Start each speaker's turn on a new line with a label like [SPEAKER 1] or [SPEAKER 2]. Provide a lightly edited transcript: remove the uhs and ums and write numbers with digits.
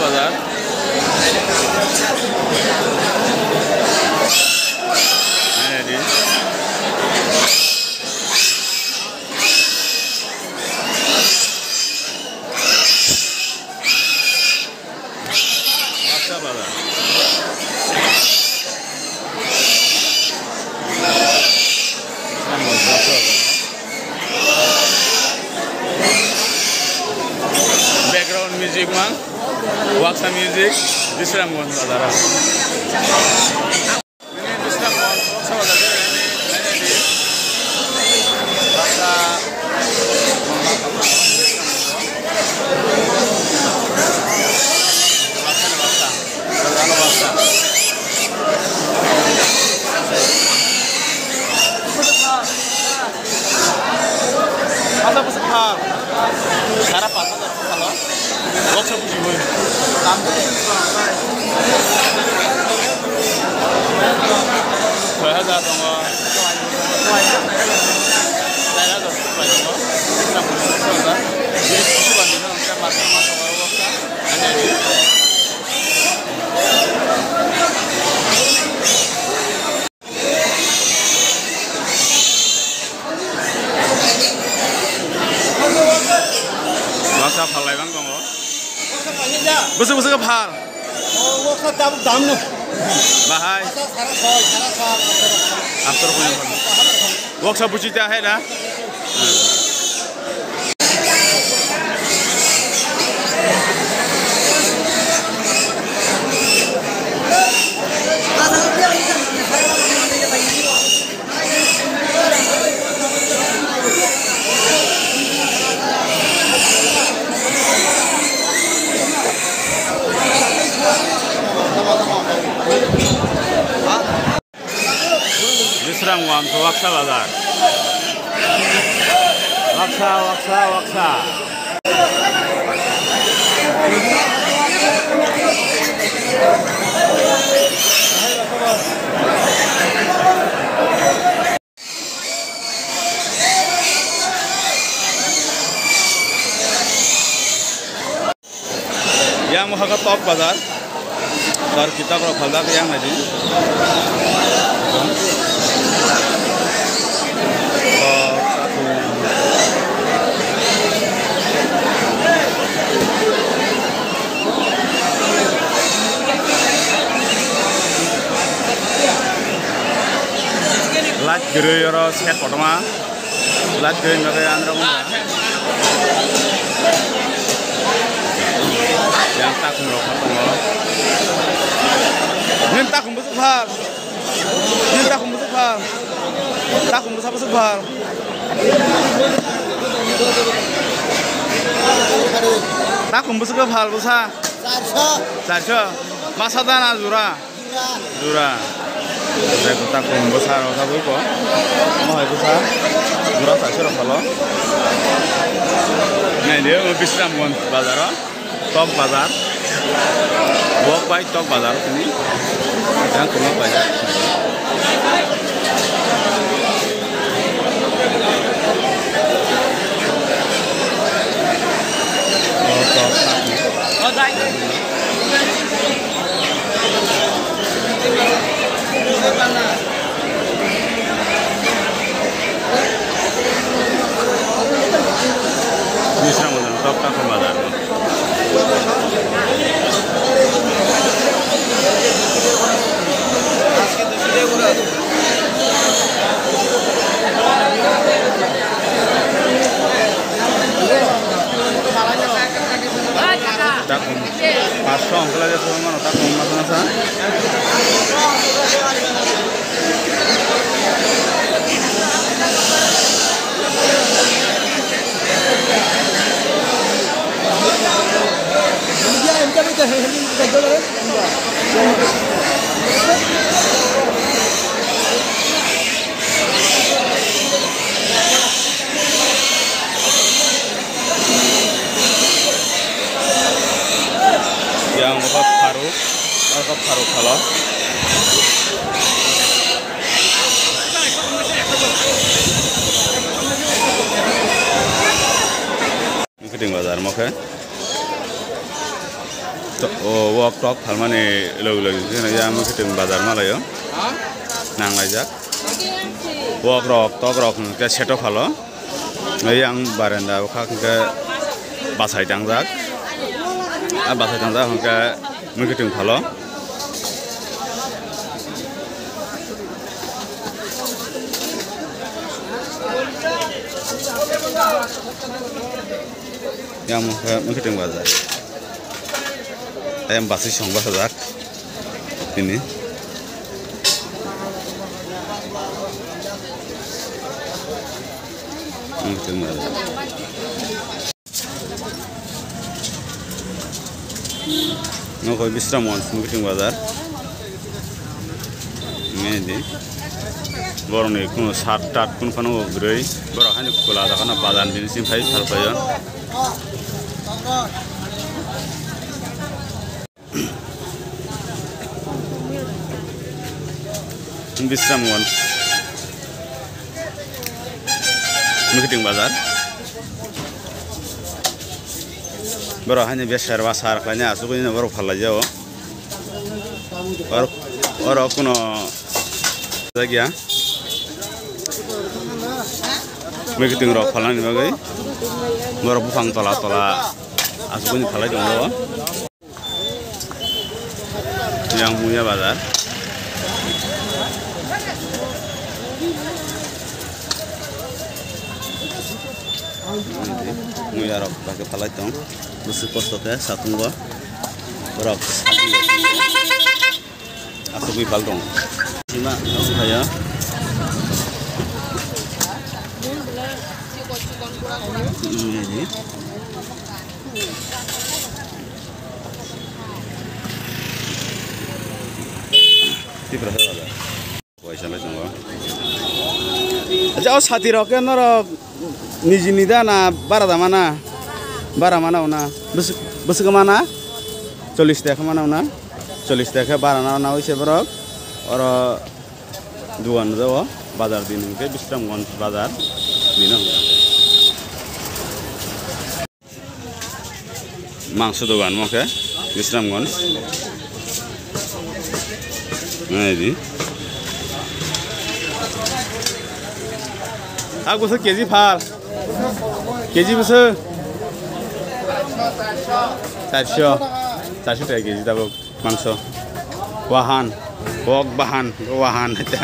[SPEAKER 1] Bazar. Ini Waksa Bazar. Background music man, Waksa music, Bisramganj Bazar. Ini Bisramganj Waksa Bazar ini Waksa Masa pesepal, sarapan masa pesepal, waksa pujimu, kampung bahasa tunggu, saya ada tunggu, kita punya saudara, jadi puji bandingnya kita masuk waksa, hanya ini. Waksa palai bang kong lo. Besar pal.
[SPEAKER 2] Oh, waksa dam no.
[SPEAKER 1] Bahai. After punya pal. Waksa bucita hai dah. Bisramganj Waksa Bazar. Waksa. Yang mau ke Top Bazar. Dar kita kalau bazar yang lagi. Light gray or set potma, light gray makai andra mula. Yang tak merokok tunggu. Minta kumbusuk bal, tak kumbusuk apa bal. Tak kumbusuk bal busa. Sarjo, masa dana jura. Saya tak kumbusar apa buku. Mau busa, jura sarjo kalau. Nah dia Bisramganj Bazar, Top Bazar. Walk by Top Bazar ini, yang kena banyak. Oh, baik. Bisramganj Top Bazar. Takung, pasong kalau dia semua mana takung masa. Yang Faruk kalau Gedeng Bazar mau ke wok tok phalmani log jena ya mukiting bazar malayo nanglajak wok rok tok rok ke seto phalo yang barenda kha ke basai tangjak a basai tangjak ke mukiting phalo yang mukiting bazar ayam basi song basajak ini mukiting bazar nokoi bisram mukiting bazar ini di borong ni kuno sat tat kun pano grei borong hani kula da kana bazar din sim phai phal phayo Bisram mukiting bazar boro hanya besar basar kanya asuknya boro phalla jao oro kuno lagi ya mukiting ro phalani bagai boro bufang tola asuknya phalla jao yang punya bazar muya rok pakai palai tong busu posto ke satunggo rok aku beli paltong cima aku kaya ini di berapa ada wajah macam apa jauh hati roknya norok Niji nida na bara mana una bus ke mana 40 টাকা mana una 40 টাকা bara na wise borok oro duan jawo bazar din ke Bisramganj bazar dino mangso dogan moke Bisramganj ini aku keji phal keji busu 400 টাকা KG দাও মাংস Wuhan okay বাহান Wuhan এটা